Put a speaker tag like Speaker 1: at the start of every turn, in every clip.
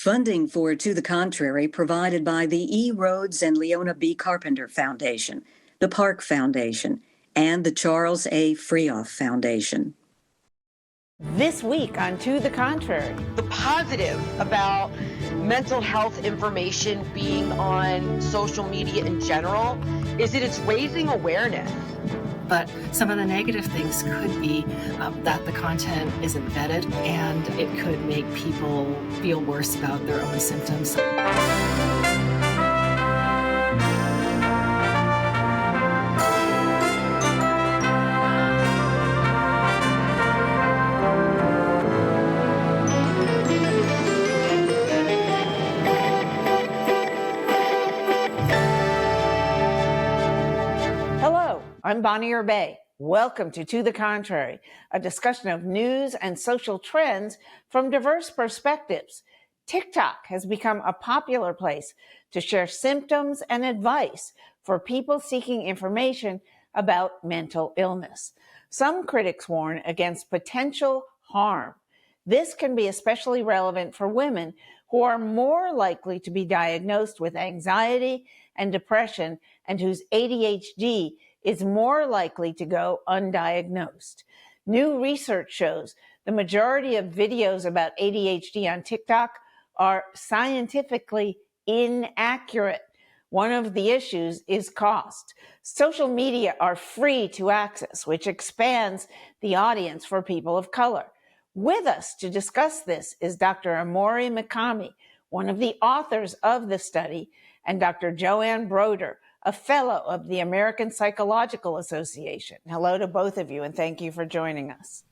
Speaker 1: Funding for To the Contrary provided by the E. Rhodes and Leona B. Carpenter Foundation, the Park Foundation, and the Charles A. Freoff Foundation.
Speaker 2: This week on To the Contrary.
Speaker 3: The positive about mental health information being on social media in general is that it's raising awareness.
Speaker 4: But some of the negative things could be that the content isn't vetted and it could make people feel worse about their own symptoms.
Speaker 2: I'm Bonnie Urbay. Welcome to the Contrary, a discussion of news and social trends from diverse perspectives. TikTok has become a popular place to share symptoms and advice for people seeking information about mental illness. Some critics warn against potential harm. This can be especially relevant for women who are more likely to be diagnosed with anxiety and depression and whose ADHD is more likely to go undiagnosed. New research shows the majority of videos about ADHD on TikTok are scientifically inaccurate. One of the issues is cost. Social media are free to access, which expands the audience for people of color. With us to discuss this is Dr. Amori Mikami, one of the authors of the study, and Dr. Joanne Broder, a fellow of the American Psychological Association. Hello to both of you, and thank you for joining us.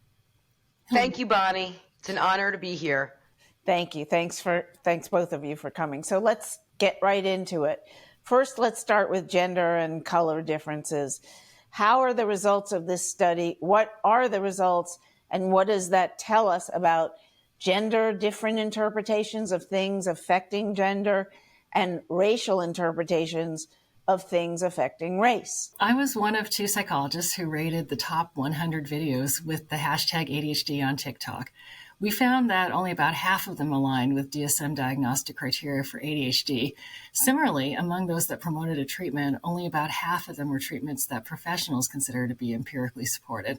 Speaker 3: Thank you, Bonnie. It's an honor to be here.
Speaker 2: Thank you. Thanks both of you for coming. So let's get right into it. First, let's start with gender and color differences. How are the results of this study? What are the results, and what does that tell us about gender, different interpretations of things affecting gender, and racial interpretations of things affecting race?
Speaker 4: I was one of two psychologists who rated the top 100 videos with the hashtag ADHD on TikTok. We found that only about half of them aligned with DSM diagnostic criteria for ADHD. Similarly, among those that promoted a treatment, only about half of them were treatments that professionals consider to be empirically supported.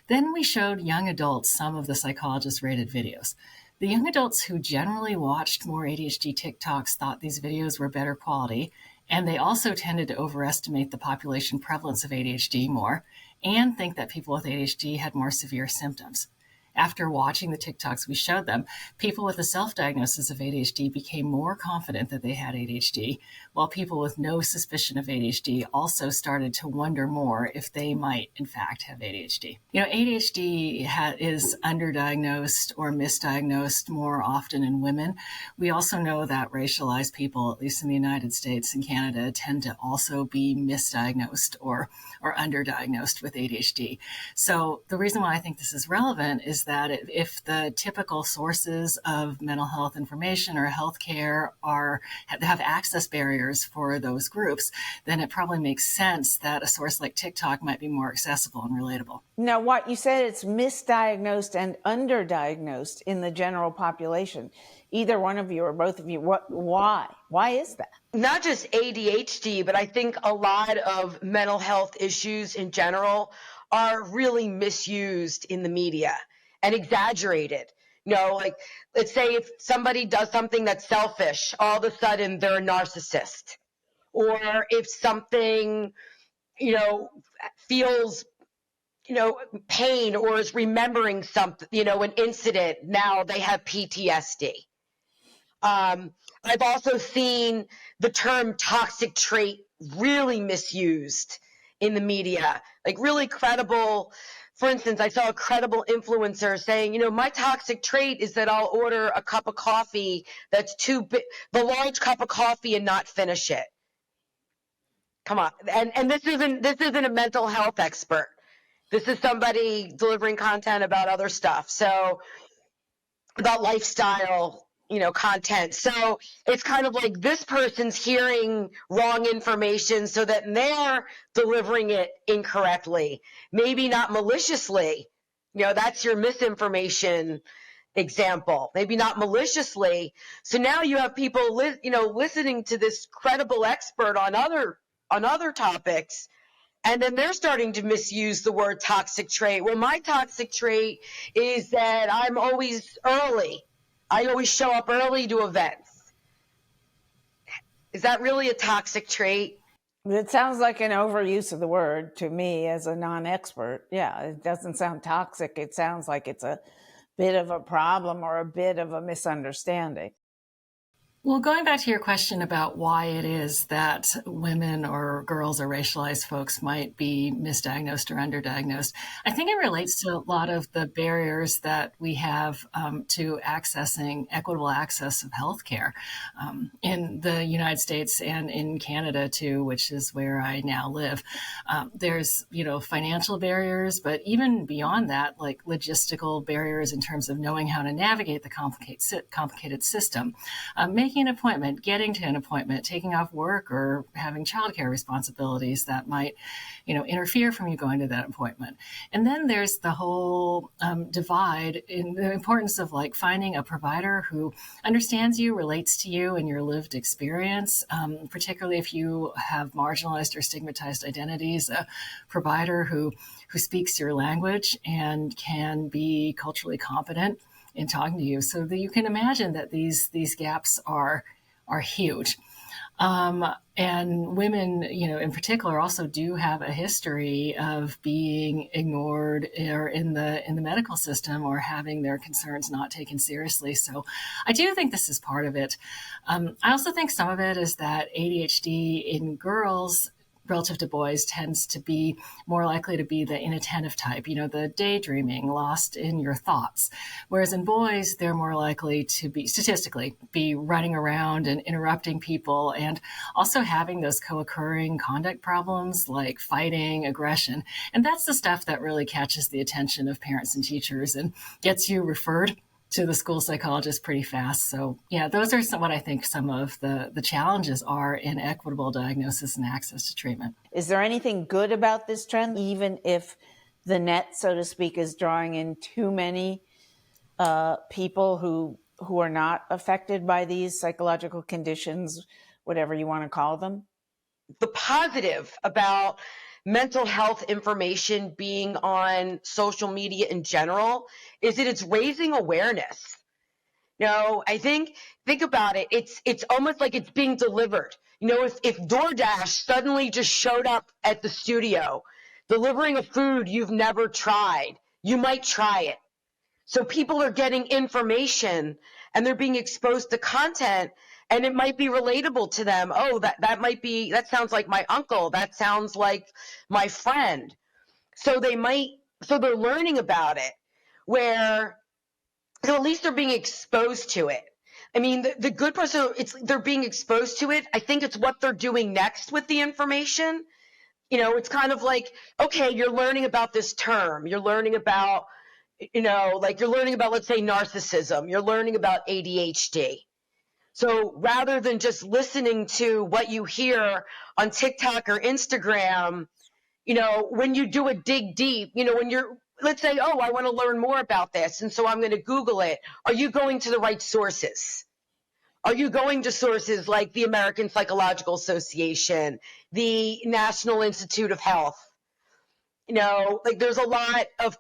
Speaker 4: Then we showed young adults some of the psychologists rated videos. The young adults who generally watched more ADHD TikToks thought these videos were better quality, and they also tended to overestimate the population prevalence of ADHD more and think that people with ADHD had more severe symptoms. After watching the TikToks we showed them, people with a self-diagnosis of ADHD became more confident that they had ADHD, while people with no suspicion of ADHD also started to wonder more if they might, in fact, have ADHD. ADHD is underdiagnosed or misdiagnosed more often in women. We also know that racialized people, at least in the United States and Canada, tend to also be misdiagnosed or underdiagnosed with ADHD. So the reason why I think this is relevant is that if the typical sources of mental health information or healthcare have access barriers for those groups, then it probably makes sense that a source like TikTok might be more accessible and relatable.
Speaker 2: Now, what you said, it's misdiagnosed and underdiagnosed in the general population. Either one of you or both of you, why? Why is that?
Speaker 3: Not just ADHD, but I think a lot of mental health issues in general are really misused in the media and exaggerated. Like, let's say if somebody does something that's selfish, all of a sudden they're a narcissist. Or if something, feels, pain or is remembering something, an incident, now they have PTSD. I've also seen the term toxic trait really misused in the media, like really credible. For instance, I saw a credible influencer saying, my toxic trait is that I'll order a cup of coffee that's too big, the large cup of coffee, and not finish it. Come on. And this isn't a mental health expert. This is somebody delivering content about other stuff. So about lifestyle, content. So it's kind of like this person's hearing wrong information so that they're delivering it incorrectly, maybe not maliciously. That's your misinformation example, maybe not maliciously. So now you have people, listening to this credible expert on other topics, and then they're starting to misuse the word toxic trait. Well, my toxic trait is that I'm always early. I always show up early to events. Is that really a toxic trait?
Speaker 2: It sounds like an overuse of the word to me as a non-expert. Yeah, it doesn't sound toxic. It sounds like it's a bit of a problem or a bit of a misunderstanding.
Speaker 4: Well, going back to your question about why it is that women or girls or racialized folks might be misdiagnosed or underdiagnosed, I think it relates to a lot of the barriers that we have to accessing equitable access of healthcare in the United States and in Canada too, which is where I now live. There's, financial barriers, but even beyond that, like logistical barriers in terms of knowing how to navigate the complicated system, making an appointment, getting to an appointment, taking off work, or having childcare responsibilities that might, interfere from you going to that appointment. And then there's the whole divide in the importance of like finding a provider who understands you, relates to you and your lived experience, particularly if you have marginalized or stigmatized identities, a provider who speaks your language and can be culturally competent in talking to you, so that you can imagine that these gaps are huge. And women, in particular, also do have a history of being ignored or in the medical system or having their concerns not taken seriously. So I do think this is part of it. I also think some of it is that ADHD in girls relative to boys tends to be more likely to be the inattentive type, the daydreaming, lost in your thoughts. Whereas in boys, they're more likely to be, statistically, be running around and interrupting people and also having those co-occurring conduct problems like fighting, aggression. And that's the stuff that really catches the attention of parents and teachers and gets you referred to the school psychologist pretty fast. So yeah, those are what I think some of the challenges are in equitable diagnosis and access to treatment.
Speaker 2: Is there anything good about this trend, even if the net, so to speak, is drawing in too many people who are not affected by these psychological conditions, whatever you want to call them?
Speaker 3: The positive about mental health information being on social media in general is that it's raising awareness. I think about it. It's almost like it's being delivered. If DoorDash suddenly just showed up at the studio delivering a food you've never tried, you might try it. So people are getting information and they're being exposed to content, and it might be relatable to them. Oh, that sounds like my uncle. That sounds like my friend. So they're learning about it so at least they're being exposed to it. I mean, the good part, so they're being exposed to it. I think it's what they're doing next with the information. It's kind of like, okay, you're learning about this term. You're learning about, you're learning about, let's say, narcissism. You're learning about ADHD. So rather than just listening to what you hear on TikTok or Instagram, when you do a dig deep, when let's say, oh, I want to learn more about this, and so I'm going to Google it. Are you going to the right sources? Are you going to sources like the American Psychological Association, the National Institute of Health? There's a lot of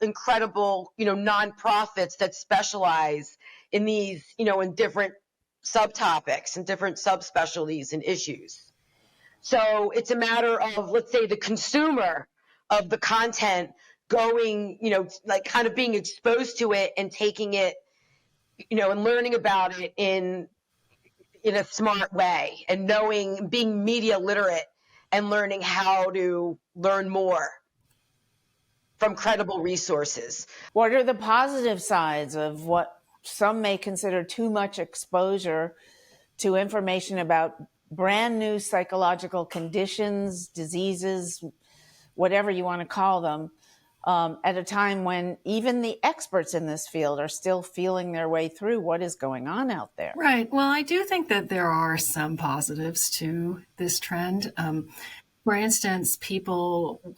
Speaker 3: incredible, nonprofits that specialize in these, in different subtopics and different subspecialties and issues. So it's a matter of, let's say, the consumer of the content going, kind of being exposed to it and taking it, and learning about it in a smart way, and being media literate and learning how to learn more from credible resources.
Speaker 2: What are the positive sides of what some may consider too much exposure to information about brand new psychological conditions, diseases, whatever you want to call them, at a time when even the experts in this field are still feeling their way through what is going on out there?
Speaker 4: Right. Well, I do think that there are some positives to this trend. For instance, people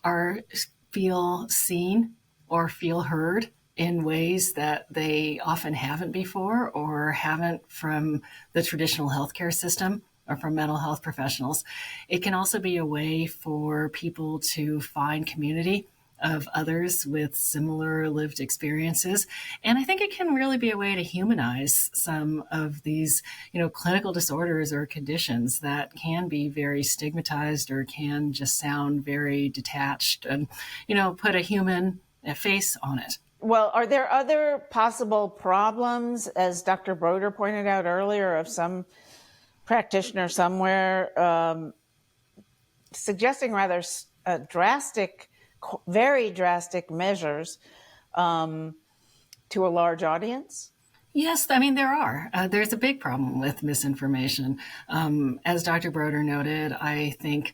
Speaker 4: feel seen or feel heard in ways that they often haven't before or haven't from the traditional healthcare system or from mental health professionals. It can also be a way for people to find community of others with similar lived experiences. And I think it can really be a way to humanize some of these, clinical disorders or conditions that can be very stigmatized or can just sound very detached and, put a human face on it.
Speaker 2: Well, are there other possible problems, as Dr. Broder pointed out earlier, of some practitioner somewhere suggesting rather drastic, very drastic measures to a large audience?
Speaker 4: Yes, I mean, there are. There's a big problem with misinformation. As Dr. Broder noted, I think,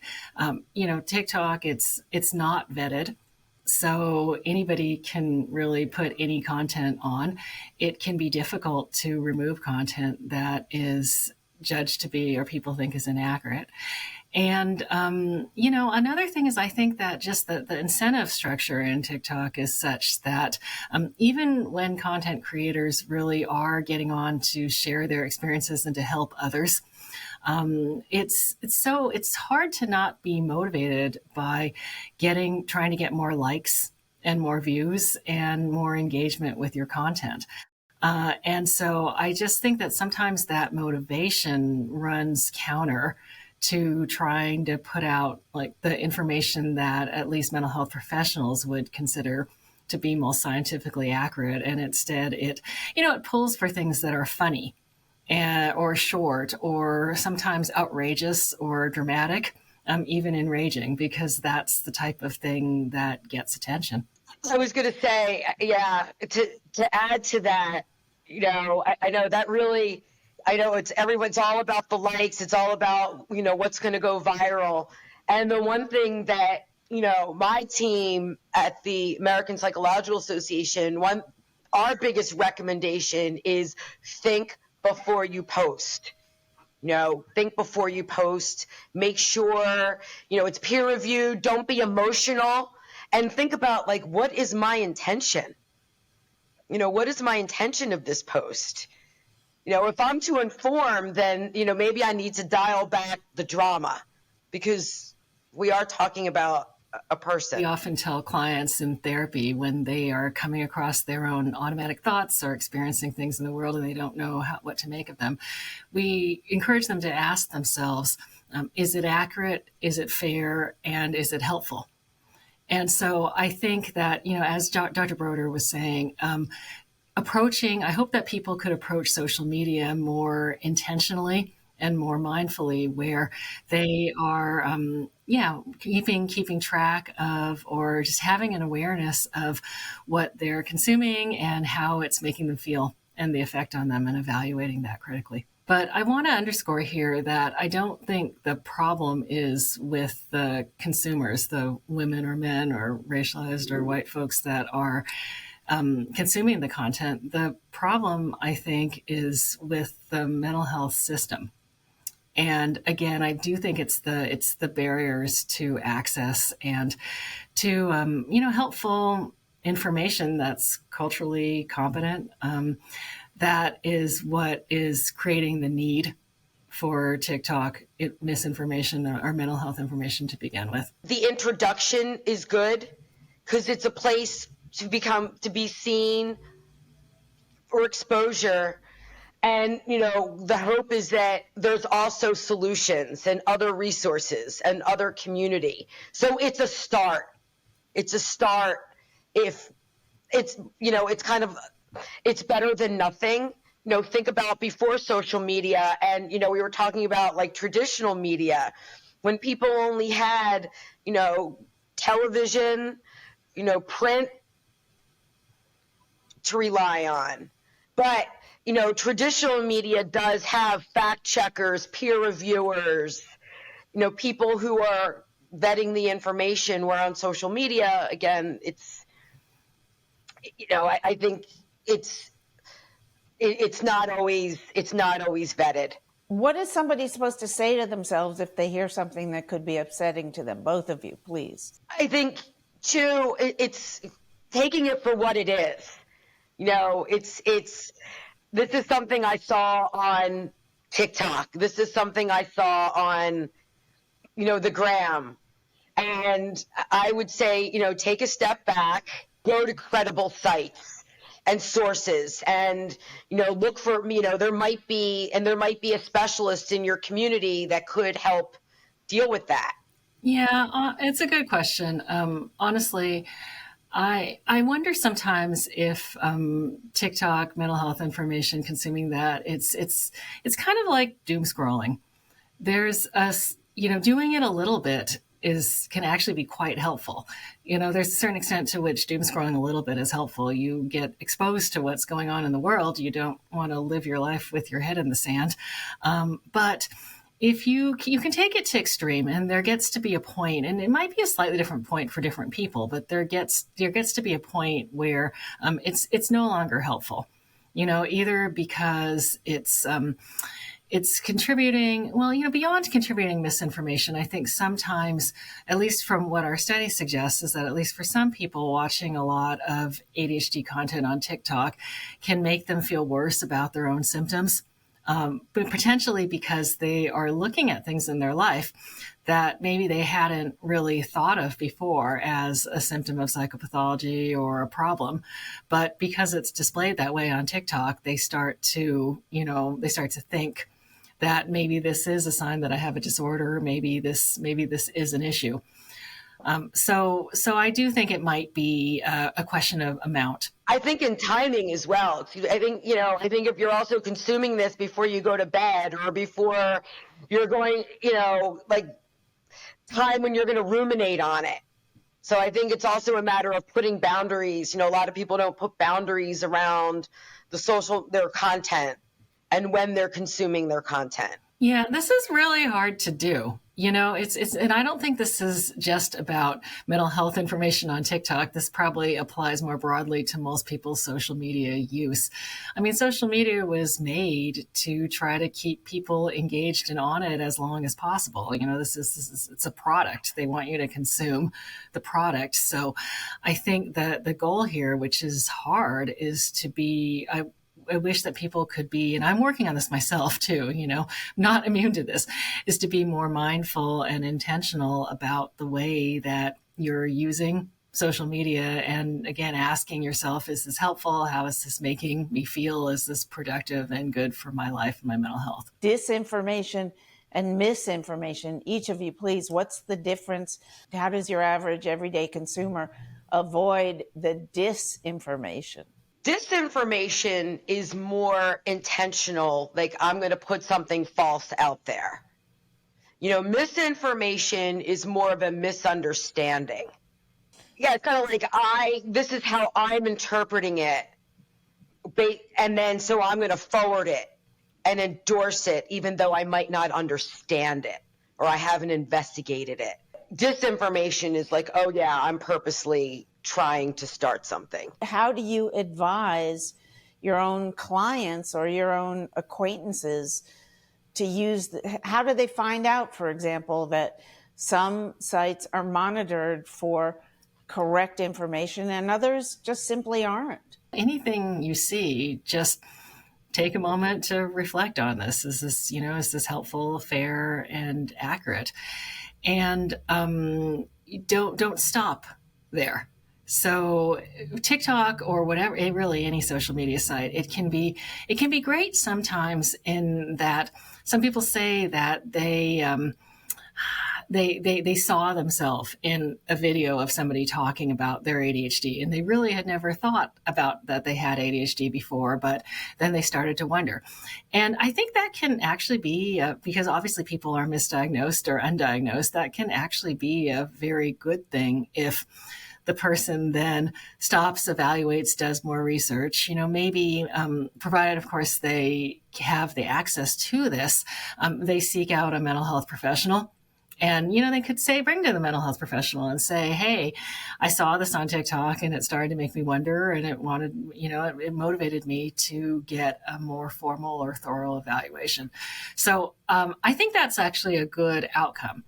Speaker 4: TikTok, it's not vetted. So anybody can really put any content on. It can be difficult to remove content that is judged to be or people think is inaccurate. And, another thing is I think that just the incentive structure in TikTok is such that even when content creators really are getting on to share their experiences and to help others, it's hard to not be motivated by trying to get more likes and more views and more engagement with your content. And so I just think that sometimes that motivation runs counter to trying to put out like the information that at least mental health professionals would consider to be most scientifically accurate. And instead it pulls for things that are funny or short or sometimes outrageous or dramatic, even enraging, because that's the type of thing that gets attention.
Speaker 3: I was going to say, yeah, to add to that, I know that really, I know everyone's all about the likes. It's all about, what's going to go viral. And the one thing that, my team at the American Psychological Association, our biggest recommendation is think before you post. Think before you post. Make sure, it's peer reviewed. Don't be emotional. And think about, like, what is my intention? What is my intention of this post? If I'm to inform, then, maybe I need to dial back the drama because we are talking about a person.
Speaker 4: We often tell clients in therapy when they are coming across their own automatic thoughts or experiencing things in the world and they don't know what to make of them, we encourage them to ask themselves, is it accurate, is it fair, and is it helpful? And so I think that, as Dr. Broder was saying, I hope that people could approach social media more intentionally and more mindfully, where they are, keeping track of or just having an awareness of what they're consuming and how it's making them feel and the effect on them and evaluating that critically. But I want to underscore here that I don't think the problem is with the consumers, the women or men or racialized or white folks that are consuming the content. The problem, I think, is with the mental health system. And again, I do think it's the barriers to access and to helpful information that's culturally competent. That is what is creating the need for TikTok misinformation or mental health information to begin with.
Speaker 3: The introduction is good because it's a place to be seen for exposure. And, the hope is that there's also solutions and other resources and other community. So it's a start. It's a start. If it's, it's better than nothing. Think about before social media and, we were talking about like traditional media when people only had, television, print to rely on. But, traditional media does have fact checkers, peer reviewers, people who are vetting the information. Where on social media, again, it's, I think it's not always vetted.
Speaker 2: What is somebody supposed to say to themselves if they hear something that could be upsetting to them? Both of you, please.
Speaker 3: I think, too, it's taking it for what it is. This is something I saw on TikTok. This is something I saw on, the gram. And I would say, take a step back, go to credible sites and sources, and, look for, there might be a specialist in your community that could help deal with that.
Speaker 4: Yeah, it's a good question. Honestly, I wonder sometimes if TikTok, mental health information, consuming that, it's kind of like doom scrolling. There's doing it a little bit can actually be quite helpful. There's a certain extent to which doom scrolling a little bit is helpful. You get exposed to what's going on in the world. You don't want to live your life with your head in the sand. But if you can take it to extreme, and there gets to be a point, and it might be a slightly different point for different people, but there gets to be a point where it's no longer helpful. Either because it's contributing, beyond contributing misinformation. I think sometimes, at least from what our study suggests, is that at least for some people, watching a lot of ADHD content on TikTok can make them feel worse about their own symptoms. But potentially because they are looking at things in their life that maybe they hadn't really thought of before as a symptom of psychopathology or a problem. But because it's displayed that way on TikTok, they start to think that maybe this is a sign that I have a disorder. Maybe this is an issue. So I do think it might be a question of amount.
Speaker 3: I think in timing as well. I think if you're also consuming this before you go to bed or before you're going, like time when you're going to ruminate on it. So I think it's also a matter of putting boundaries. A lot of people don't put boundaries around their content and when they're consuming their content.
Speaker 4: Yeah, this is really hard to do. It's and I don't think this is just about mental health information on TikTok. This probably applies more broadly to most people's social media use. I mean, social media was made to try to keep people engaged and on it as long as possible. It's a product. They want you to consume the product. So I think that the goal here, which is hard, is to be, I wish that people could be, and I'm working on this myself too, not immune to this, is to be more mindful and intentional about the way that you're using social media. And again, asking yourself, is this helpful? How is this making me feel? Is this productive and good for my life and my mental health?
Speaker 2: Disinformation and misinformation. Each of you, please, what's the difference? How does your average everyday consumer avoid the disinformation?
Speaker 3: Disinformation is more intentional, like I'm going to put something false out there. Misinformation is more of a misunderstanding. Yeah, it's kind of like this is how I'm interpreting it, and then so I'm going to forward it and endorse it even though I might not understand it or I haven't investigated it. Disinformation is like, oh yeah, I'm purposely trying to start something.
Speaker 2: How do you advise your own clients or your own acquaintances to use how do they find out, for example, that some sites are monitored for correct information and others just simply aren't?
Speaker 4: Anything you see, just take a moment to reflect on this. Is this helpful, fair, and accurate? And don't stop there. So TikTok or whatever, really any social media site, it can be great sometimes in that some people say that they saw themselves in a video of somebody talking about their ADHD, and they really had never thought about that they had ADHD before, but then they started to wonder. And I think that can actually be, because obviously people are misdiagnosed or undiagnosed, that can actually be a very good thing if the person then stops, evaluates, does more research, maybe provided, of course, they have the access to this, they seek out a mental health professional. And, they could bring to the mental health professional and say, hey, I saw this on TikTok and it started to make me wonder, and it motivated me to get a more formal or thorough evaluation. So I think that's actually a good outcome.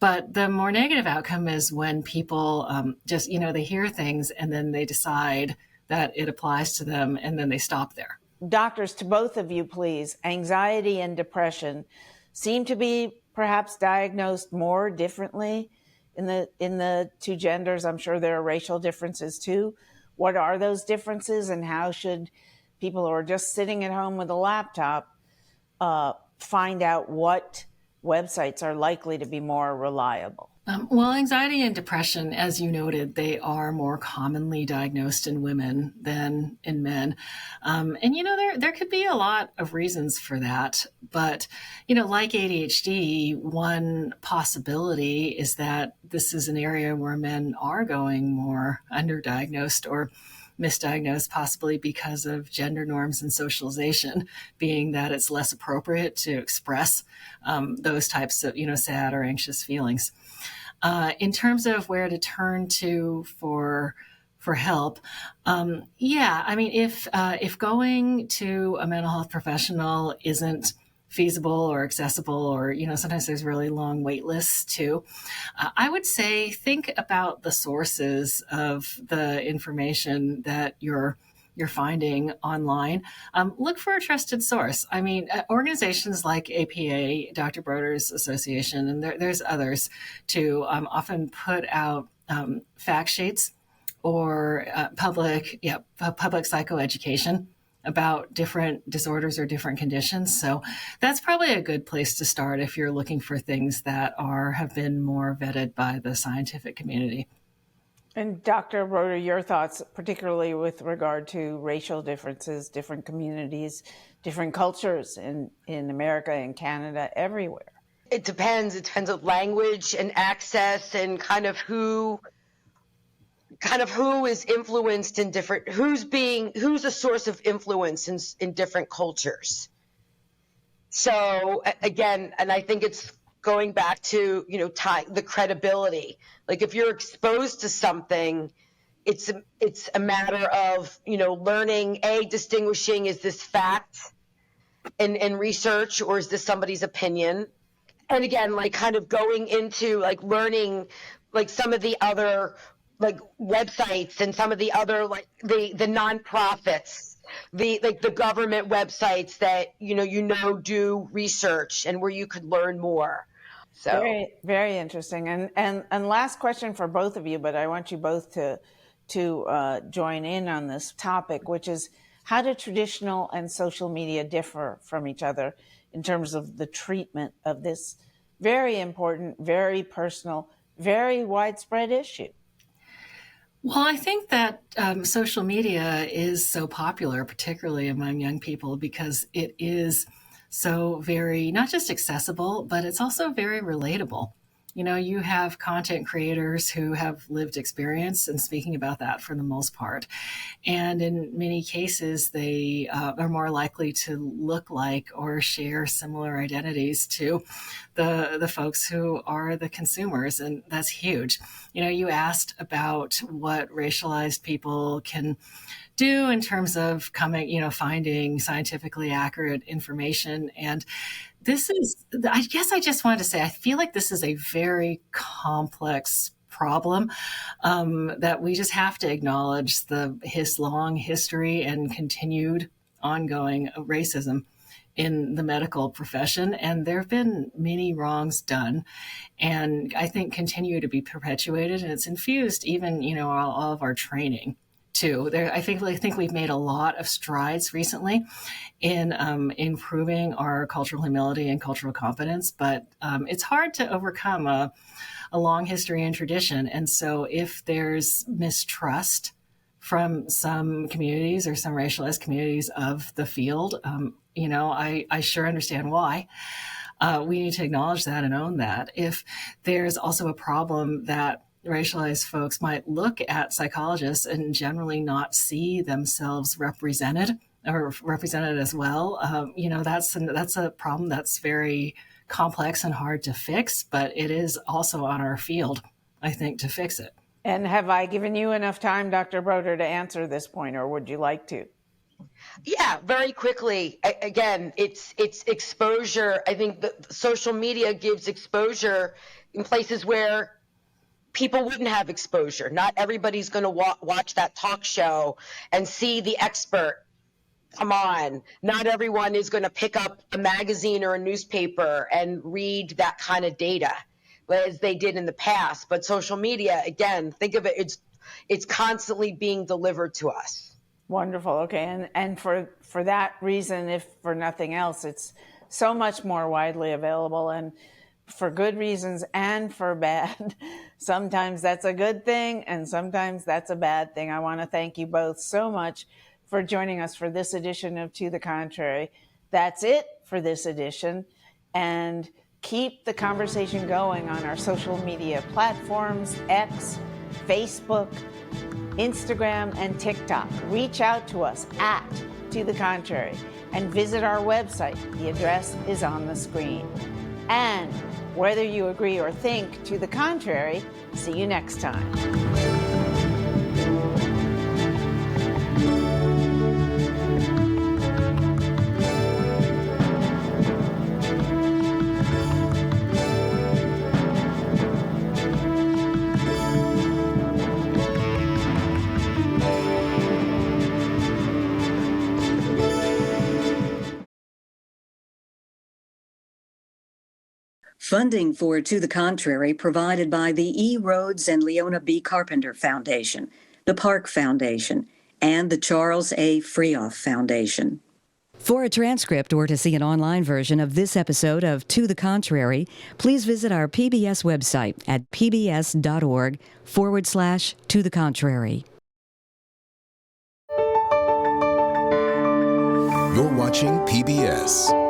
Speaker 4: But the more negative outcome is when people they hear things and then they decide that it applies to them, and then they stop there.
Speaker 2: Doctors, to both of you, please, anxiety and depression seem to be perhaps diagnosed more differently in the two genders. I'm sure there are racial differences too. What are those differences, and how should people who are just sitting at home with a laptop find out what websites are likely to be more reliable?
Speaker 4: Well, anxiety and depression, as you noted, they are more commonly diagnosed in women than in men. And, there could be a lot of reasons for that. But, like ADHD, one possibility is that this is an area where men are going more underdiagnosed or misdiagnosed, possibly because of gender norms and socialization, being that it's less appropriate to express those types of, sad or anxious feelings. In terms of where to turn to for help, if going to a mental health professional isn't feasible or accessible, or sometimes there's really long wait lists too, I would say think about the sources of the information that you're finding online. Look for a trusted source. Organizations like APA, Dr. Broder's Association, and there's others too, often put out fact sheets or public psychoeducation about different disorders or different conditions. So that's probably a good place to start if you're looking for things that have been more vetted by the scientific community.
Speaker 2: And Dr. Broder, your thoughts, particularly with regard to racial differences, different communities, different cultures in America and Canada, everywhere?
Speaker 3: It depends. It depends on language and access and kind of who is influenced in different, who's a source of influence in different cultures. So again, and I think it's going back to, the credibility. Like if you're exposed to something, it's a matter of, learning, distinguishing, is this fact and research, or is this somebody's opinion? And again, like kind of going into like learning like some of the other like websites and some of the other like the nonprofits, the government websites that, do research and where you could learn more. So
Speaker 2: very, very interesting. And last question for both of you, but I want you both to join in on this topic, which is, how do traditional and social media differ from each other in terms of the treatment of this very important, very personal, very widespread issue?
Speaker 4: Well, I think that social media is so popular, particularly among young people, because it is so very, not just accessible, but it's also very relatable. You have content creators who have lived experience and speaking about that for the most part. And in many cases, they are more likely to look like or share similar identities to the folks who are the consumers. And that's huge. You asked about what racialized people can do in terms of finding scientifically accurate information. And I guess I just wanted to say, I feel like this is a very complex problem that we just have to acknowledge his long history and continued ongoing racism in the medical profession. And there have been many wrongs done, and I think continue to be perpetuated. And it's infused even, all of our training too. I think we've made a lot of strides recently in improving our cultural humility and cultural competence, but it's hard to overcome a long history and tradition. And so if there's mistrust from some communities or some racialized communities of the field, I sure understand why. We need to acknowledge that and own that. If there's also a problem that racialized folks might look at psychologists and generally not see themselves represented as well, that's a problem that's very complex and hard to fix, but it is also on our field, I think, to fix it.
Speaker 2: And have I given you enough time, Dr. Broder, to answer this point, or would you like to?
Speaker 3: Yeah, very quickly. Again, it's exposure. I think the social media gives exposure in places where people wouldn't have exposure. Not everybody's going to watch that talk show and see the expert. Come on. Not everyone is going to pick up a magazine or a newspaper and read that kind of data as they did in the past. But social media, again, think of it, it's constantly being delivered to us.
Speaker 2: Wonderful. Okay. And for that reason, if for nothing else, it's so much more widely available, and for good reasons and for bad. Sometimes that's a good thing and sometimes that's a bad thing. I want to thank you both so much for joining us for this edition of To the Contrary. That's it for this edition. And keep the conversation going on our social media platforms, X, Facebook, Instagram, and TikTok. Reach out to us at To the Contrary and visit our website. The address is on the screen. And whether you agree or think to the contrary, see you next time.
Speaker 1: Funding for To the Contrary provided by the E. Rhodes and Leona B. Carpenter Foundation, the Park Foundation, and the Charles A. Freoff Foundation. For a transcript or to see an online version of this episode of To the Contrary, please visit our PBS website at pbs.org/To the Contrary.
Speaker 5: You're watching PBS.